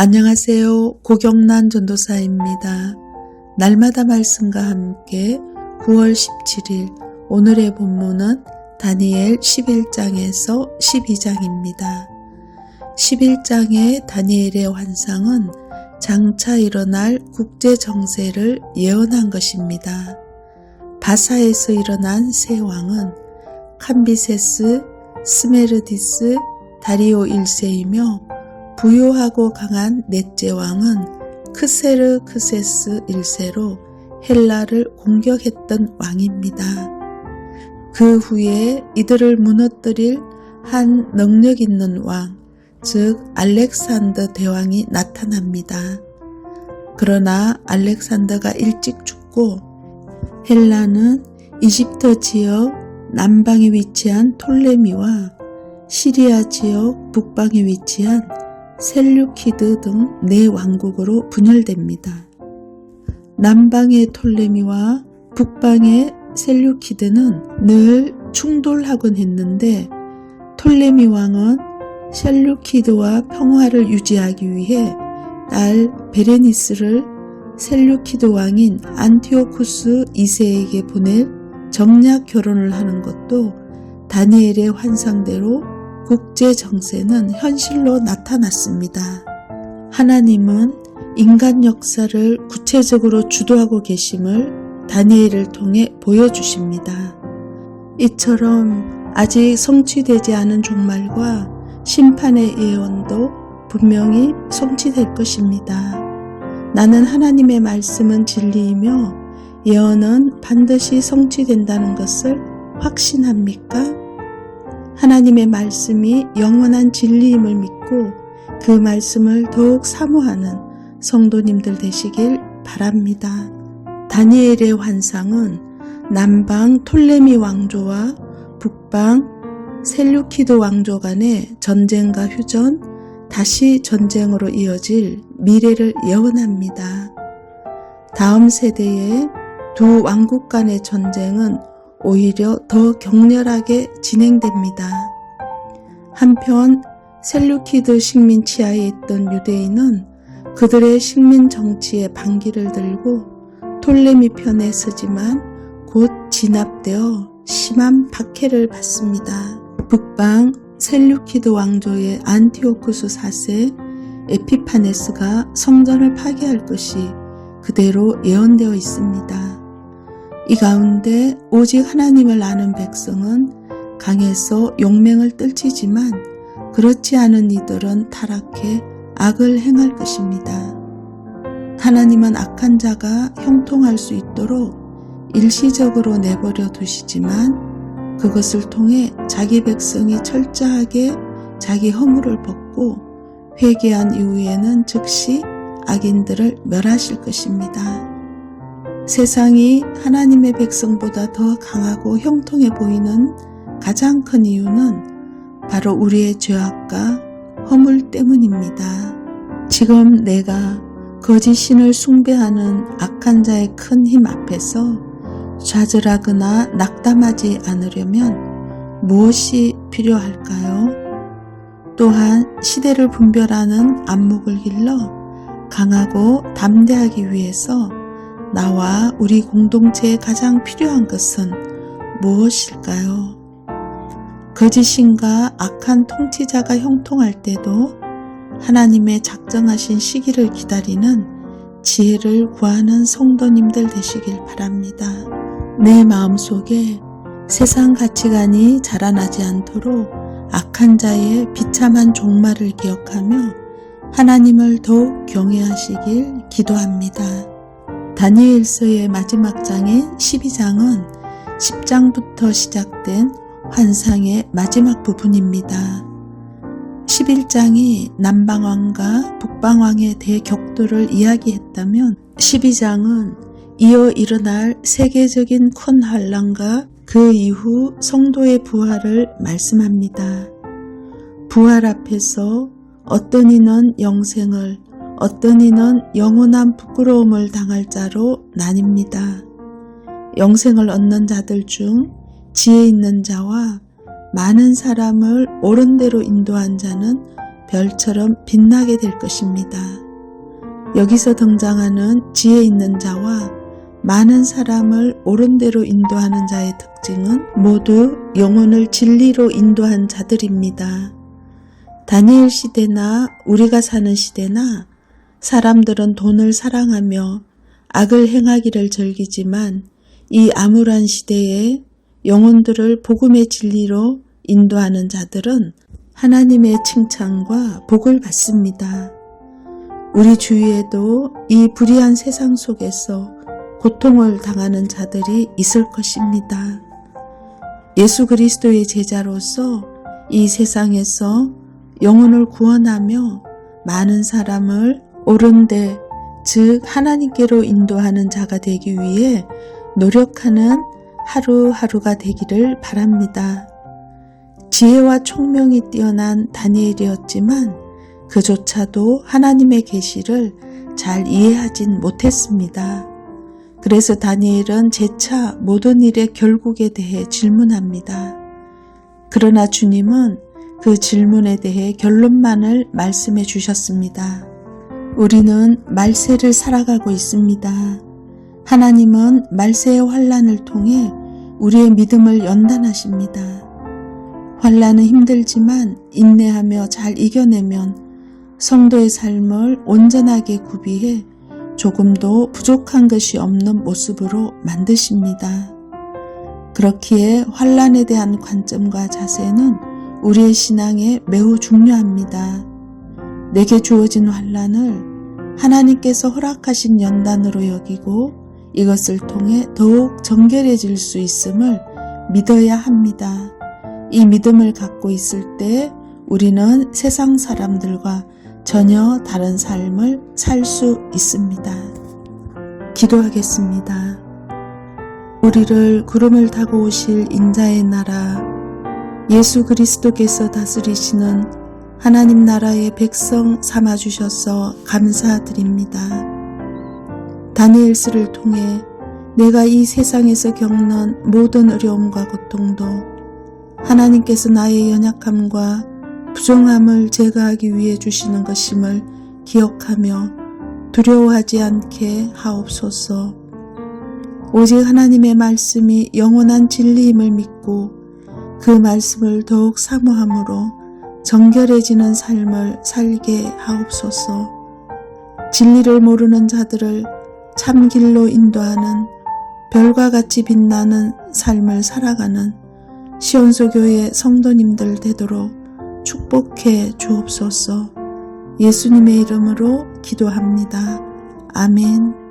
안녕하세요. 고경란 전도사입니다. 날마다 말씀과 함께 9월 17일 오늘의 본문은 다니엘 11장에서 12장입니다. 11장의 다니엘의 환상은 장차 일어날 국제정세를 예언한 것입니다. 바사에서 일어난 세 왕은 캄비세스, 스메르디스, 다리오 1세이며 부유하고 강한 넷째 왕은 크세르크세스 1세로 헬라를 공격했던 왕입니다. 그 후에 이들을 무너뜨릴 한 능력 있는 왕, 즉 알렉산더 대왕이 나타납니다. 그러나 알렉산더가 일찍 죽고 헬라는 이집트 지역 남방에 위치한 톨레미와 시리아 지역 북방에 위치한 셀류키드 등 네 왕국으로 분열됩니다. 남방의 톨레미와 북방의 셀류키드는 늘 충돌하곤 했는데 톨레미 왕은 셀류키드와 평화를 유지하기 위해 딸 베레니스를 셀류키드 왕인 안티오쿠스 2세에게 보낼 정략 결혼을 하는 것도 다니엘의 환상대로 국제 정세는 현실로 나타났습니다. 하나님은 인간 역사를 구체적으로 주도하고 계심을 다니엘을 통해 보여주십니다. 이처럼 아직 성취되지 않은 종말과 심판의 예언도 분명히 성취될 것입니다. 나는 하나님의 말씀은 진리이며 예언은 반드시 성취된다는 것을 확신합니까? 하나님의 말씀이 영원한 진리임을 믿고 그 말씀을 더욱 사모하는 성도님들 되시길 바랍니다. 다니엘의 환상은 남방 톨레미 왕조와 북방 셀류키드 왕조 간의 전쟁과 휴전, 다시 전쟁으로 이어질 미래를 예언합니다. 다음 세대의 두 왕국 간의 전쟁은 오히려 더 격렬하게 진행됩니다. 한편 셀류키드 식민 치하에 있던 유대인은 그들의 식민 정치에 반기를 들고 톨레미 편에 서지만 곧 진압되어 심한 박해를 받습니다. 북방 셀류키드 왕조의 안티오쿠스 4세 에피파네스가 성전을 파괴할 것이 그대로 예언되어 있습니다. 이 가운데 오직 하나님을 아는 백성은 강에서 용맹을 떨치지만 그렇지 않은 이들은 타락해 악을 행할 것입니다. 하나님은 악한 자가 형통할 수 있도록 일시적으로 내버려 두시지만 그것을 통해 자기 백성이 철저하게 자기 허물을 벗고 회개한 이후에는 즉시 악인들을 멸하실 것입니다. 세상이 하나님의 백성보다 더 강하고 형통해 보이는 가장 큰 이유는 바로 우리의 죄악과 허물 때문입니다. 지금 내가 거짓 신을 숭배하는 악한 자의 큰 힘 앞에서 좌절하거나 낙담하지 않으려면 무엇이 필요할까요? 또한 시대를 분별하는 안목을 길러 강하고 담대하기 위해서 나와 우리 공동체에 가장 필요한 것은 무엇일까요? 거짓신과 악한 통치자가 형통할 때도 하나님의 작정하신 시기를 기다리는 지혜를 구하는 성도님들 되시길 바랍니다. 내 마음속에 세상 가치관이 자라나지 않도록 악한 자의 비참한 종말을 기억하며 하나님을 더욱 경외하시길 기도합니다. 다니엘서의 마지막 장인 12장은 10장부터 시작된 환상의 마지막 부분입니다. 11장이 남방왕과 북방왕의 대격돌을 이야기했다면 12장은 이어 일어날 세계적인 큰 환란과 그 이후 성도의 부활을 말씀합니다. 부활 앞에서 어떤 이는 영생을, 어떤 이는 영원한 부끄러움을 당할 자로 나뉩니다. 영생을 얻는 자들 중 지혜 있는 자와 많은 사람을 옳은 대로 인도한 자는 별처럼 빛나게 될 것입니다. 여기서 등장하는 지혜 있는 자와 많은 사람을 옳은 대로 인도하는 자의 특징은 모두 영혼을 진리로 인도한 자들입니다. 다니엘 시대나 우리가 사는 시대나 사람들은 돈을 사랑하며 악을 행하기를 즐기지만 이 암울한 시대에 영혼들을 복음의 진리로 인도하는 자들은 하나님의 칭찬과 복을 받습니다. 우리 주위에도 이 불의한 세상 속에서 고통을 당하는 자들이 있을 것입니다. 예수 그리스도의 제자로서 이 세상에서 영혼을 구원하며 많은 사람을 옳은 데, 즉 하나님께로 인도하는 자가 되기 위해 노력하는 하루하루가 되기를 바랍니다. 지혜와 총명이 뛰어난 다니엘이었지만 그조차도 하나님의 계시를 잘 이해하진 못했습니다. 그래서 다니엘은 재차 모든 일의 결국에 대해 질문합니다. 그러나 주님은 그 질문에 대해 결론만을 말씀해 주셨습니다. 우리는 말세를 살아가고 있습니다. 하나님은 말세의 환난을 통해 우리의 믿음을 연단하십니다. 환난은 힘들지만 인내하며 잘 이겨내면 성도의 삶을 온전하게 구비해 조금도 부족한 것이 없는 모습으로 만드십니다. 그렇기에 환난에 대한 관점과 자세는 우리의 신앙에 매우 중요합니다. 내게 주어진 환난을 하나님께서 허락하신 연단으로 여기고 이것을 통해 더욱 정결해질 수 있음을 믿어야 합니다. 이 믿음을 갖고 있을 때 우리는 세상 사람들과 전혀 다른 삶을 살 수 있습니다. 기도하겠습니다. 우리를 구름을 타고 오실 인자의 나라, 예수 그리스도께서 다스리시는 하나님 나라의 백성 삼아주셔서 감사드립니다. 다니엘서를 통해 내가 이 세상에서 겪는 모든 어려움과 고통도 하나님께서 나의 연약함과 부정함을 제거하기 위해 주시는 것임을 기억하며 두려워하지 않게 하옵소서. 오직 하나님의 말씀이 영원한 진리임을 믿고 그 말씀을 더욱 사모함으로 정결해지는 삶을 살게 하옵소서. 진리를 모르는 자들을 참길로 인도하는 별과 같이 빛나는 삶을 살아가는 시온소 교회 성도님들 되도록 축복해 주옵소서. 예수님의 이름으로 기도합니다. 아멘.